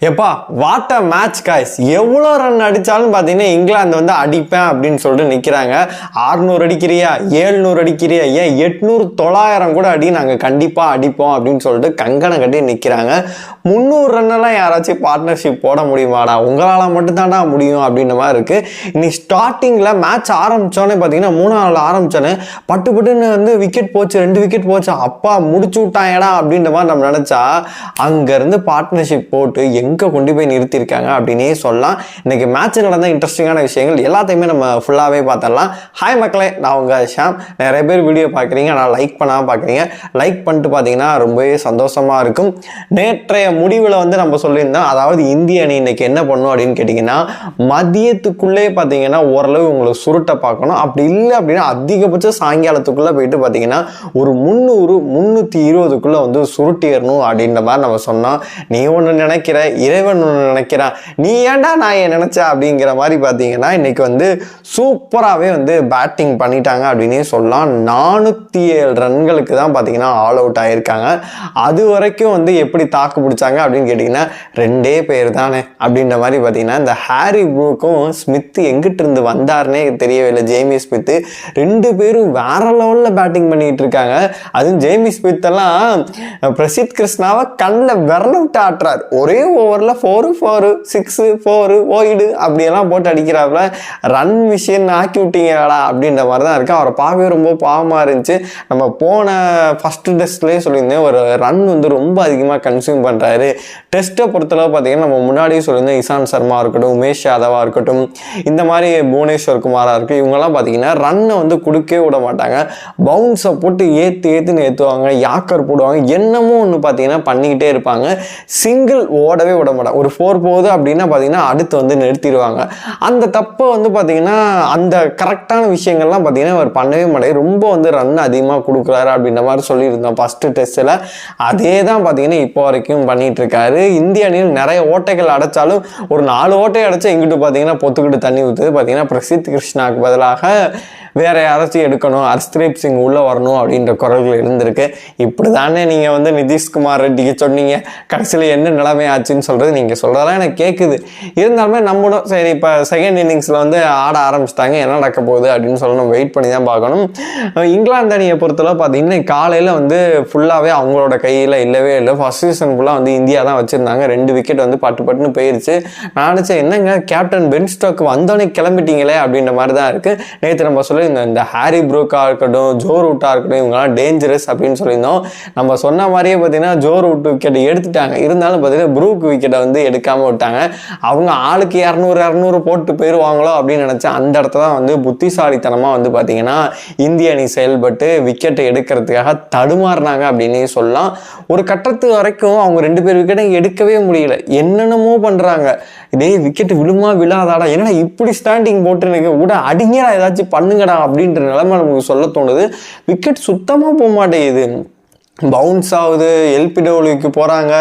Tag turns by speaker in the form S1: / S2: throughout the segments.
S1: எப்பா what a match guys. எவ்வளோ run அடித்தாலும் பார்த்தீங்கன்னா இங்கிலாந்து வந்து அடிப்பேன் அப்படின்னு சொல்லிட்டு நிற்கிறாங்க. 600 அடிக்கிறியா, 700 அடிக்கிறியா, ஏன் 800 900 கூட அடி, நாங்கள் கண்டிப்பாக அடிப்போம் அப்படின்னு சொல்லிட்டு கங்கணம் கட்டி நிற்கிறாங்க. 300 ரன்னெல்லாம் யாராச்சும் பார்ட்னர்ஷிப் போட முடியுமாடா, உங்களால் மட்டும்தான்டா முடியும் அப்படின்ற மாதிரி இருக்குது. இன்னைக்கு ஸ்டார்டிங்கில் மேட்ச் ஆரம்பித்தோன்னே பார்த்தீங்கன்னா 3ஆவது ஆரம்பித்தோன்னே பட்டுன்னு வந்து விக்கெட் போச்சு, 2 விக்கெட் போச்சு, அப்பா முடிச்சு விட்டாங்கடா அப்படின்ற மாதிரி நம்ம நினச்சா அங்கேருந்து பார்ட்னர்ஷிப் போட்டு எங்கே கொண்டு போய் நிறுத்தியிருக்காங்க அப்படின்னே சொல்லலாம். இன்றைக்கி மேட்ச் நடந்த இன்ட்ரெஸ்டிங்கான விஷயங்கள் எல்லாத்தையுமே நம்ம ஃபுல்லாகவே பார்த்துடலாம். ஹாய் மக்களே, நான் உங்கள் ஷாம். நிறைய பேர் வீடியோ பார்க்குறீங்க, நான் லைக் பண்ணாமல் பார்க்குறீங்க. லைக் பண்ணிட்டு பார்த்தீங்கன்னா ரொம்பவே சந்தோஷமாக இருக்கும். நேற்றைய முடிவில் வந்து நம்ம சொல்லியிருந்தோம், அதாவது இந்திய அணி இன்றைக்கி என்ன பண்ணும் அப்படின்னு கேட்டிங்கன்னா, மதியத்துக்குள்ளே பார்த்தீங்கன்னா ஓரளவு உங்களுக்கு சுருட்டை பார்க்கணும். அப்படி இல்லை அப்படின்னா அதிகபட்சம் சாயங்காலத்துக்குள்ளே போயிட்டு பார்த்தீங்கன்னா ஒரு 300-320க்குள்ளே வந்து சுருட்டிடணும் அப்படின்ற மாதிரி நம்ம சொன்னோம். நீ ஒன்று நினைக்கிற, இறைவன் ஒன்று நினைக்கிறான், நீ ஏன்டா நான் ஏன் நினைச்சா அப்படிங்கிற மாதிரி பார்த்தீங்கன்னா இன்னைக்கு வந்து சூப்பராகவே வந்து பேட்டிங் பண்ணிட்டாங்க அப்படின்னே சொல்லலாம். 407 ரன்களுக்கு தான் பார்த்தீங்கன்னா ஆல் அவுட் ஆகியிருக்காங்க. அது வரைக்கும் வந்து எப்படி தாக்கு பிடிச்சாங்க அப்படின்னு கேட்டிங்கன்னா 2 பேர் தானே அப்படின்ற மாதிரி பார்த்தீங்கன்னா இந்த ஹாரி ப்ரூக்கும் ஸ்மித் எங்கிட்ட இருந்து வந்தார்னே தெரியவில்லை. ஜேமி ஸ்மித்து 2 பேரும் வேற லெவலில் பேட்டிங் பண்ணிட்டு இருக்காங்க. அதுவும் ஜேமி ஸ்மித் எல்லாம் பிரசித் கிருஷ்ணாவை கண்ணில் விரல விட்டு ஆட்டுறார். ஒரே ஓவரில் 4 6 4 ஓய்டு அப்படியெல்லாம் போட்டு அடிக்கிறாப்புல. ரன் மிஷின் ஆக்கி விட்டீங்கடா அப்படின்ற மாதிரி தான் இருக்குது. அவரை பார்க்கவே ரொம்ப பாவமாக இருந்துச்சு. நம்ம போன ஃபஸ்ட்டு டெஸ்ட்லேயே சொல்லியிருந்தேன், ஒரு ரன் வந்து ரொம்ப அதிகமாக கன்சியூம் பண்ணுறாரு. டெஸ்ட்டை பொறுத்தளவு பார்த்தீங்கன்னா நம்ம முன்னாடியே சொல்லியிருந்தோம், இசான் சர்மா இருக்கட்டும், உமேஷ் யாதவாக இருக்கட்டும், இந்த மாதிரி புவனேஸ்வர் குமாராக இருக்குது, இவங்கெல்லாம் பார்த்தீங்கன்னா ரன்னை வந்து கொடுக்கவே விட மாட்டாங்க. பவுன்ஸை போட்டு ஏற்றுன்னு ஏற்றுவாங்க, யாக்கர் போடுவாங்க, என்னமோ ஒன்று பார்த்தீங்கன்னா பண்ணிக்கிட்டே இருப்பாங்க. சிங்கிள் ஓடவே விட மாட்டாங்க. ஒரு 4 போகுது அப்படின்னா பார்த்தீங்கன்னா அடுத்து வந்து நிறுத்திடுவாங்க. அந்த தப்பை வந்து பார்த்தீங்கன்னா அந்த கரெக்டான விஷயங்கள்லாம் பார்த்தீங்கன்னா அவர் பண்ணவே மாட்டாங்க. ரொம்ப வந்து ரன் அதிகமாக கொடுக்குறாரு அப்படின்ற மாதிரி சொல்லியிருந்தோம் ஃபஸ்ட்டு டெஸ்ட்டில். அதே தான் பார்த்தீங்கன்னா இப்போ வரைக்கும் பண்ணிட்டு இருக்காரு. இந்திய அணியில் நிறைய ஓட்டைகள் அடைச்சாலும் ஒரு 4 ஓட்டை அடைச்சா எங்கிட்டு பார்த்தீங்கன்னா பொத்துக்கிட்டு தண்ணி ஊற்றுது. பார்த்தீங்கன்னா பிரசித் கிருஷ்ணாவுக்கு பதிலாக வேற யாராச்சும் எடுக்கணும், ஹர்ஷ்தீப் சிங் உள்ளே வரணும் அப்படின்ற குரல்கள் இருந்திருக்கு. இப்படி தானே நீங்கள் வந்து நிதிஷ்குமார் ரெட்டிக்கு சொன்னீங்க, கடைசியில் என்ன நிலைமை ஆச்சுன்னு சொல்கிறது நீங்கள் சொல்கிறதெல்லாம் எனக்கு கேட்குது. இருந்தாலுமே நம்மளும் சரி இப்போ செகண்ட் இன்னிங்ஸில் வந்து ஆட ஆரம்பிச்சிட்டாங்க, என்ன நடக்க போகுது அப்படின்னு சொல்லி நம்ம வெயிட் பண்ணி தான் பார்க்கணும். இங்கிலாந்து அணியை பொறுத்தளவு பார்த்தீங்கன்னா காலையில் வந்து ஃபுல்லாகவே அவங்களோட கையில் இல்லவே இல்லை. ஃபர்ஸ்ட் சீசன் ஃபுல்லாக வந்து இந்தியா தான் வச்சுருந்தாங்க. 2 விக்கெட் வந்து பட்டுன்னு போயிடுச்சு. நான் நினச்சேன் என்னங்க கேப்டன் பென் ஸ்டோக் வந்தோடனே கிளம்பிட்டீங்களே அப்படின்ற மாதிரி தான் இருக்குது. நேற்று நம்ம சொல்லி இந்த ஹாரி ப்ரூக்காக இருக்கட்டும், ஜோ ரூட்டாக இருக்கட்டும், இவங்கெல்லாம் டேஞ்சரஸ் அப்படின்னு சொல்லியிருந்தோம். நம்ம சொன்ன மாதிரியே பார்த்தீங்கன்னா ஜோ ரூட் விக்கெட் எடுத்துட்டாங்க. இருந்தாலும் பார்த்தீங்கன்னா ப்ரூக் விக்கெட்டை வந்து எடுக்காமல் விட்டாங்க. அவங்க ஆளுக்கு 200 போட்டு போயிடுவாங்களோ அப்படின்னு நினச்சேன். அந்த இடத்துல தான் வந்து புத்திசாலித்தனமாக வந்து பார்த்தீங்கன்னா இந்திய அணி செயல்பட்டு விக்கெட்டை எடுக்கிறதுக்காக தடுமாறினாங்க அப்படின்னே சொல்லலாம். ஒரு கட்டத்து வரைக்கும் அவங்க 2 பேர் விக்கெட்டை எடுக்கவே முடியல. என்னென்னமோ பண்ணுறாங்க, இதே விக்கெட் விழுமா விழாதாடா, என்னடா இப்படி ஸ்டாண்டிங் போட்டுருக்கு, விட அடிங்கடா, ஏதாச்சும் பண்ணுங்கடா அப்படின்ற நிலைமை நமக்கு சொல்ல தோணுது. விக்கெட் சுத்தமாக போக மாட்டேங்குது. பவுன்ஸ் ஆகுது, எல்பிடபிள்யூக்கு போகிறாங்க,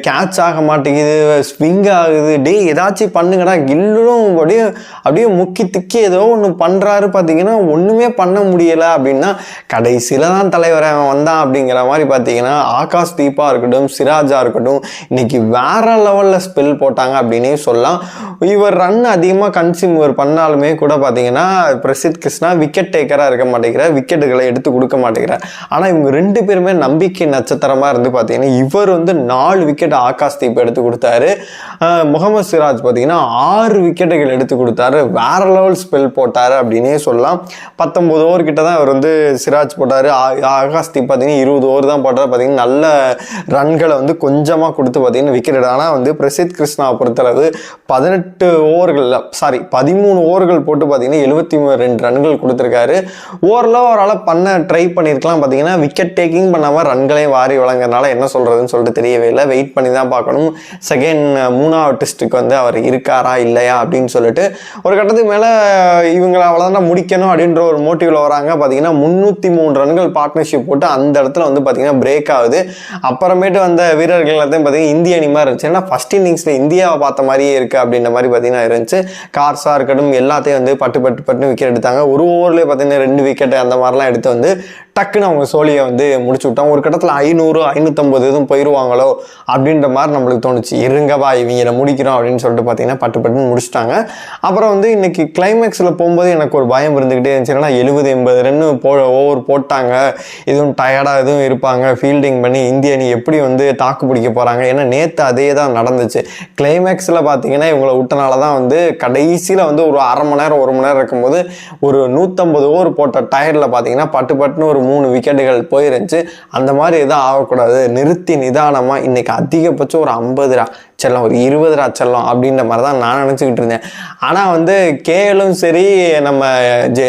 S1: கேட்ச் ஆக மாட்டேங்குது, ஸ்விங் ஆகுது. ஏதாச்சும் பண்ணுங்கடா. கில்லும் அப்படியே முக்கி திக்கி ஏதோ ஒன்று பண்ணுறாரு. பார்த்தீங்கன்னா ஒன்றுமே பண்ண முடியலை. அப்படின்னா கடைசியில் தான் தலைவர் அவன் வந்தான் அப்படிங்கிற மாதிரி பார்த்தீங்கன்னா ஆகாஷ் தீபா இருக்கட்டும், சிராஜா இருக்கட்டும், இன்னைக்கு வேற லெவலில் ஸ்பெல் போட்டாங்க அப்படின்னே சொல்லலாம். இவர் ரன் அதிகமாக கன்சியூம் பண்ணாலுமே கூட பார்த்தீங்கன்னா பிரசித் கிருஷ்ணா விக்கெட் டேக்கராக இருக்க மாட்டேங்கிறார், விக்கெட்டுகளை எடுத்து கொடுக்க மாட்டேங்கிறார். ஆனால் இவங்க 2 பேருமே நம்பிக்கை நட்சத்திரமா இருந்து பார்த்தீங்கன்னா இவர் வந்து 4 விக்கெட் ஆகாஷ் தீப் எடுத்து கொடுத்தாரு. முகமது சிராஜ் பார்த்தீங்கன்னா 6 விக்கெட்டுகள் எடுத்து கொடுத்தாரு. வேற லெவல் ஸ்பெல் போட்டாரு அப்படின்னே சொல்லலாம். 19 ஓவர் கிட்ட தான் அவர் வந்து சிராஜ் போட்டாரு. ஆகாஷ் தீப் பார்த்தீங்கன்னா 20 ஓவர் தான் போட்டாரு. பார்த்தீங்கன்னா நல்ல ரன்களை வந்து கொஞ்சமாக கொடுத்து பார்த்தீங்கன்னா விக்கெட். ஆனால் வந்து பிரசித் கிருஷ்ணாவை பொறுத்தளவு 13 ஓவர்கள் போட்டு பார்த்தீங்கன்னா 72 ரன்கள் கொடுத்துருக்காரு. ஓவரலாக அவரால் பண்ண ட்ரை பண்ணியிருக்கலாம். பார்த்தீங்கன்னா விக்கெட் டேக்கிங் பண்ணாமல் ரன்களையும் வாரி வழங்குறதுனால என்ன சொல்கிறதுன்னு சொல்லிட்டு தெரியவே இல்லை. வெயிட் பண்ணி தான் பார்க்கணும். செகண்ட் 3ஆவது டெஸ்ட்டுக்கு வந்து அவர் இருக்காரா இல்லையா அப்படின்னு சொல்லிட்டு ஒரு கட்டத்துக்கு மேலே இவங்களை அவ்வளோதான் முடிக்கணும் அப்படின்ற ஒரு மோட்டிவில் வராங்க. பார்த்தீங்கன்னா 303 ரன்கள் பார்ட்னர்ஷிப் போட்டு அந்த இடத்துல வந்து பார்த்தீங்கன்னா பிரேக் ஆகுது. அப்புறமேட்டு வந்த வீரர்கள் எல்லாத்தையும் பார்த்தீங்கன்னா இந்திய அணி மாதிரி இருந்துச்சு. ஏன்னா ஃபர்ஸ்ட் இன்னிங்ஸில் இந்தியாவை பார்த்த மாதிரியே இருக்குது அப்படின்ற மாதிரி பார்த்தீங்கன்னா இருந்துச்சு. கார்ஸாக இருக்கட்டும் எல்லாத்தையும் வந்து பட்டு விக்கெட் எடுத்தாங்க. ஒரு ஓவர்லேயே பார்த்தீங்கன்னா 2 விக்கெட் அந்த மாதிரிலாம் எடுத்து வந்து டக்குன்னு அவங்க சோழியை வந்து முடிச்சு கொடுத்துட்டாங்க. ஒரு கட்டத்தில் 500 550 எதுவும் போயிடுவாங்களோ அப்படின்ற மாதிரி நம்மளுக்கு தோணுச்சு. இருங்கவா இவங்களை முடிக்கிறோம் அப்படின்னு சொல்லிட்டு பார்த்தீங்கன்னா பட்டுன்னு முடிச்சிட்டாங்க. அப்புறம் வந்து இன்னைக்கு கிளைமேக்ஸில் போகும்போது எனக்கு ஒரு பயம் இருந்துக்கிட்டே இருந்துச்சு. ஏன்னா 70-80 ரன்னு ஓவர் போட்டாங்க, எதுவும் டயர்டாக எதுவும் இருப்பாங்க, ஃபீல்டிங் பண்ணி இந்திய அணி எப்படி வந்து தாக்கு பிடிக்க போகிறாங்க. ஏன்னா நேற்று அதே தான் நடந்துச்சு. கிளைமேக்ஸில் பார்த்தீங்கன்னா இவங்களை விட்டனால தான் வந்து கடைசியில் வந்து ஒரு அரை மணி நேரம் 1 மணி நேரம் இருக்கும்போது ஒரு 150 ஓவர் போட்ட டயரில் பார்த்தீங்கன்னா பட்டுன்னு ஒரு 3 விக்கெட்டுகள் போயிருந்துச்சு. அந்த மாதிரி எதுவும் ஆகக்கூடாது, நிறுத்தி நிதானமாக இன்னைக்கு அதிகபட்சம் ஒரு 50 செல்லம், ஒரு 20 செல்லம் அப்படின்ற மாதிரி தான் நான் நினச்சிக்கிட்டு இருந்தேன். ஆனால் வந்து கேஎலும் சரி, நம்ம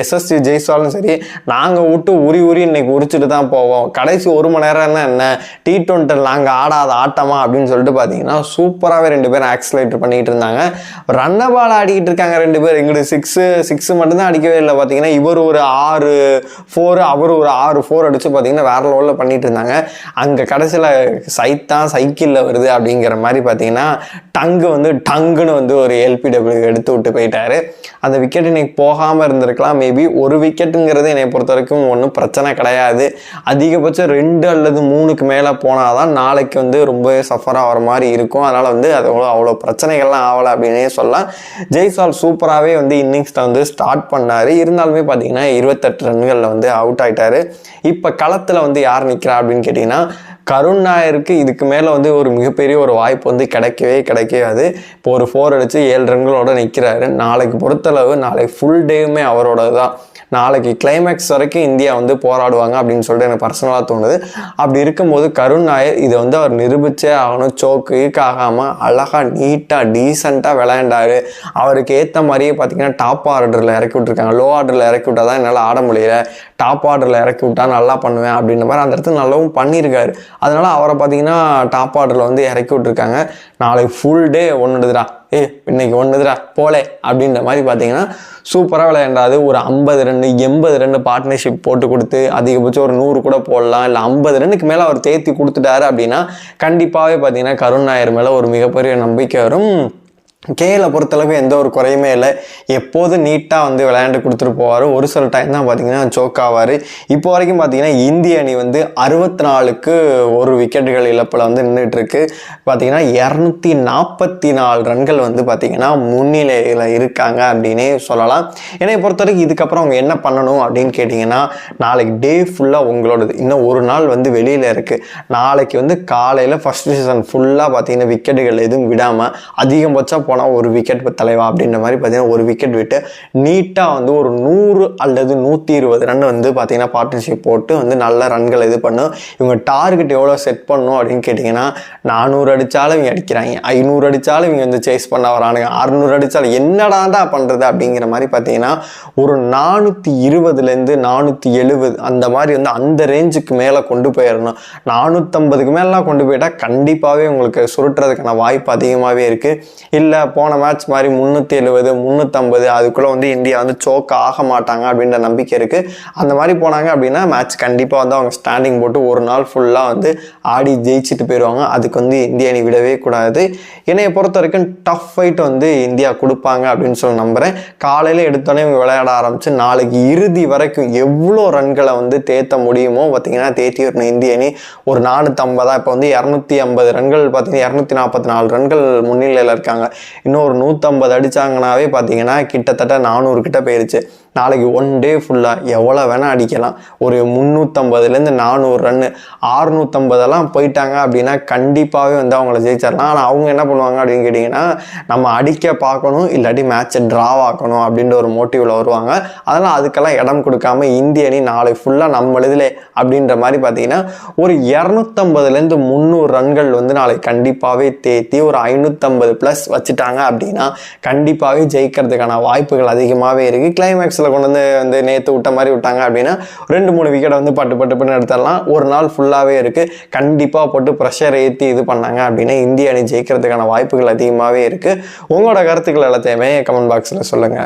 S1: எஸ்எஸ்சி ஜெய்ஸ்வாலும் சரி, நாங்கள் விட்டு உரி இன்னைக்கு உரிச்சிட்டு தான் போவோம். கடைசி 1 மணி நேரம்னா என்ன, T20 நாங்கள் ஆடாத ஆட்டமா அப்படின்னு சொல்லிட்டு பார்த்தீங்கன்னா சூப்பராகவே 2 பேரும் ஆக்சிலேட்டர் பண்ணிக்கிட்டு இருந்தாங்க. ரன்ன பால் ஆடிக்கிட்டு இருக்காங்க 2 பேர். எங்களுக்கு சிக்ஸ் மட்டும்தான் அடிக்கவே இல்லை. பார்த்தீங்கன்னா இவர் ஒரு 6-4, அவர் ஒரு 6-4 அடிச்சு பார்த்தீங்கன்னா வேற லெவலில் பண்ணிட்டு இருந்தாங்க. அங்கே கடைசியில் சைத்தான் சைக்கிளில் வருது அப்படிங்கிற மாதிரி பார்த்தீங்கன்னா டங்கு வந்து டங்குன்னு வந்து ஒரு எல்பிடபிள்யூ எடுத்து விட்டு போயிட்டாரு. அந்த விக்கெட் இன்னைக்கு போகாமல் இருந்திருக்கலாம். மேபி ஒரு விக்கெட்டுங்கிறது என்னை பொறுத்த வரைக்கும் ஒன்றும் பிரச்சனை கிடையாது. அதிகபட்சம் 2 அல்லது 3க்கு மேலே போனாதான் நாளைக்கு வந்து ரொம்ப சஃபர் ஆகிற மாதிரி இருக்கும். அதனால் வந்து அது அவ்வளோ பிரச்சனைகள்லாம் ஆகலை அப்படின்னே சொல்லலாம். ஜெய்ஸ்வால் சூப்பராகவே வந்து இன்னிங்ஸில் வந்து ஸ்டார்ட் பண்ணார். இருந்தாலுமே பார்த்தீங்கன்னா 28 ரன்களில் வந்து அவுட் ஆயிட்டாரு. இப்போ களத்தில் வந்து யார் நிற்கிறா அப்படின்னு கேட்டிங்கன்னா கருண் நாயருக்கு இதுக்கு மேலே வந்து ஒரு மிகப்பெரிய ஒரு வாய்ப்பு வந்து கிடைக்காது. இப்போ ஒரு 4 அடித்து 7 ரன்களோட நிற்கிறாரு. நாளைக்கு பொறுத்தளவு நாளைக்கு ஃபுல் டேவுமே அவரோட தான். நாளைக்கு கிளைமேக்ஸ் வரைக்கும் இந்தியா வந்து போராடுவாங்க அப்படின்னு சொல்லிட்டு எனக்கு பர்சனலாக தோணுது. அப்படி இருக்கும்போது கருண் நாயர் இதை வந்து அவர் நிரூபிச்சே ஆகணும். சோக்கு ஆகாமல் அழகாக நீட்டாக டீசெண்டாக விளையாண்டாரு. அவருக்கு ஏற்ற மாதிரியே பார்த்தீங்கன்னா டாப் ஆர்டரில் இறக்கி விட்டுருக்காங்க. லோ ஆர்டரில் இறக்கி விட்டால் தான் என்னால் ஆட முடியல, டாப் ஆர்டரில் இறக்கி விட்டா நல்லா பண்ணுவேன் அப்படின்ற மாதிரி அந்த இடத்துல நல்லாவும் பண்ணியிருக்காரு. அதனால அவரை பார்த்தீங்கன்னா டாப் ஆர்டரில் வந்து இறக்கி விட்டுருக்காங்க. நாளைக்கு ஃபுல் டே ஒன்றுடுதுடா, இன்னைக்கு ஒன்றுதுடா போலே அப்படின்ற மாதிரி பார்த்தீங்கன்னா சூப்பராக விளையாண்டாது. ஒரு 50 ரன் 80 ரன் பார்ட்னர்ஷிப் போட்டு கொடுத்து அதிகபட்சம் ஒரு 100 கூட போடலாம். இல்லை 50 ரன்னுக்கு மேலே அவர் தேர்த்தி கொடுத்துட்டாரு அப்படின்னா கண்டிப்பாகவே பார்த்தீங்கன்னா கருண் நாயர் மேலே ஒரு மிகப்பெரிய நம்பிக்கை வரும். கேஎலை பொறுத்தளவுக்கு எந்த ஒரு குறையுமே இல்லை. எப்போதும் நீட்டாக வந்து விளையாண்டு கொடுத்துட்டு போவார். ஒரு சில டைம் தான் பார்த்தீங்கன்னா சோக் ஆவார். இப்போ வரைக்கும் பார்த்தீங்கன்னா இந்திய அணி வந்து 64க்கு 1 விக்கெட்டுகள் இழப்பில் வந்து நின்றுட்டு இருக்கு. பார்த்தீங்கன்னா 244 ரன்கள் வந்து பார்த்தீங்கன்னா முன்னிலையில் இருக்காங்க அப்படின்னே சொல்லலாம். என்னை பொறுத்த வரைக்கும் இதுக்கப்புறம் அவங்க என்ன பண்ணணும் அப்படின்னு கேட்டிங்கன்னா நாளைக்கு டே ஃபுல்லாக உங்களோடது. இன்னும் ஒரு நாள் வந்து வெளியில் இருக்குது. நாளைக்கு வந்து காலையில் ஃபர்ஸ்ட் சீசன் ஃபுல்லாக பார்த்தீங்கன்னா விக்கெட்டுகள் எதுவும் விடாமல் அதிகபட்சம் போனால் ஒரு விக்கெட் தலைவா அப்படின்ற மாதிரி பார்த்தீங்கன்னா ஒரு விக்கெட் விட்டு நீட்டாக வந்து ஒரு 100 அல்லது 120 ரன் வந்து பார்த்தீங்கன்னா பார்ட்னர்ஷிப் போட்டு வந்து நல்ல ரன்கள் இது பண்ணும். இவங்க டார்கெட் எவ்வளோ செட் பண்ணணும் அப்படின்னு கேட்டிங்கன்னா 400 அடித்தாலும் இவங்க அடிக்கிறாங்க, 500 அடித்தாலும் இவங்க வந்து சேஸ் பண்ண வரானுங்க, 600 அடித்தாலும் என்னடாண்டா பண்ணுறது அப்படிங்கிற மாதிரி பார்த்தீங்கன்னா ஒரு 420லேருந்து 470 அந்த மாதிரி வந்து அந்த ரேஞ்சுக்கு மேலே கொண்டு போயிடணும். 450க்கு மேலாம் கொண்டு போயிட்டால் கண்டிப்பாகவே உங்களுக்கு சுருட்டுறதுக்கான வாய்ப்பு அதிகமாகவே இருக்குது. இல்லை போன மேட்ச் மாதிரி 370 350 அதுக்குள்ளே வந்து இந்தியா வந்து சோக் ஆக மாட்டாங்க அப்படின்ற நம்பிக்கை இருக்குது. அந்த மாதிரி போனாங்க அப்படின்னா மேட்ச் கண்டிப்பாக வந்து அவங்க ஸ்டாண்டிங் போட்டு ஒரு நாள் ஃபுல்லாக வந்து ஆடி ஜெயிச்சுட்டு போயிடுவாங்க. அதுக்கு வந்து இந்திய அணி விடவே கூடாது. என்னையை பொறுத்த வரைக்கும் டஃப் ஃபைட் வந்து இந்தியா கொடுப்பாங்க அப்படின்னு சொல்லி நம்புகிறேன். காலையில் எடுத்தோடனே இவங்க விளையாட ஆரம்பித்து நாளைக்கு இறுதி வரைக்கும் எவ்வளோ ரன்களை வந்து தேற்ற முடியுமோ பார்த்தீங்கன்னா தேத்தி வரணும் இந்திய அணி. ஒரு 450 இப்போ வந்து 250 ரன்கள் பார்த்தீங்கன்னா 244 ரன்கள் முன்னிலையில் இருக்காங்க. இன்னும் ஒரு 150 அடிச்சாங்கன்னாவே பார்த்தீங்கன்னா கிட்டத்தட்ட 400 கிட்ட போயிருச்சு. நாளைக்கு 1 டே ஃபுல்லாக எவ்வளோ வேணால் அடிக்கலாம். ஒரு 350லேருந்து 400 ரன்னு 650 போயிட்டாங்க அப்படின்னா கண்டிப்பாகவே வந்து அவங்கள ஜெயிச்சிடலாம். ஆனால் அவங்க என்ன பண்ணுவாங்க அப்படின்னு கேட்டிங்கன்னா நம்ம அடிக்க பார்க்கணும், இல்லாட்டி மேட்சை ட்ராவ் ஆக்கணும் அப்படின்ற ஒரு மோட்டிவில் வருவாங்க. அதனால் அதுக்கெல்லாம் இடம் கொடுக்காம இந்திய அணி நாளை ஃபுல்லாக நம்ம எழுதலே அப்படின்ற மாதிரி பார்த்தீங்கன்னா ஒரு 250லேருந்து 300 ரன்கள் வந்து நாளைக்கு கண்டிப்பாகவே தேத்தி ஒரு 550+ வச்சுட்டாங்க அப்படின்னா கண்டிப்பாகவே ஜெயிக்கிறதுக்கான வாய்ப்புகள் அதிகமாகவே இருக்குது. கிளைமேக்ஸில் கொண்டு வந்து நேற்று விட்ட மாதிரி விட்டாங்க அப்படின்னா 2-3 விக்கெட்டை வந்து பட்டு எடுத்துடலாம். ஒரு நாள் ஃபுல்லாகவே இருக்குது. கண்டிப்பாக போட்டு ப்ரெஷர் ஏற்றி இது பண்ணாங்க அப்படின்னா இந்திய அணி ஜெயிக்கிறதுக்கான வாய்ப்புகள் அதிகமாகவே இருக்குது. உங்களோட கருத்துக்கள் எல்லாத்தையுமே கமெண்ட் பாக்ஸில் சொல்லுங்கள்.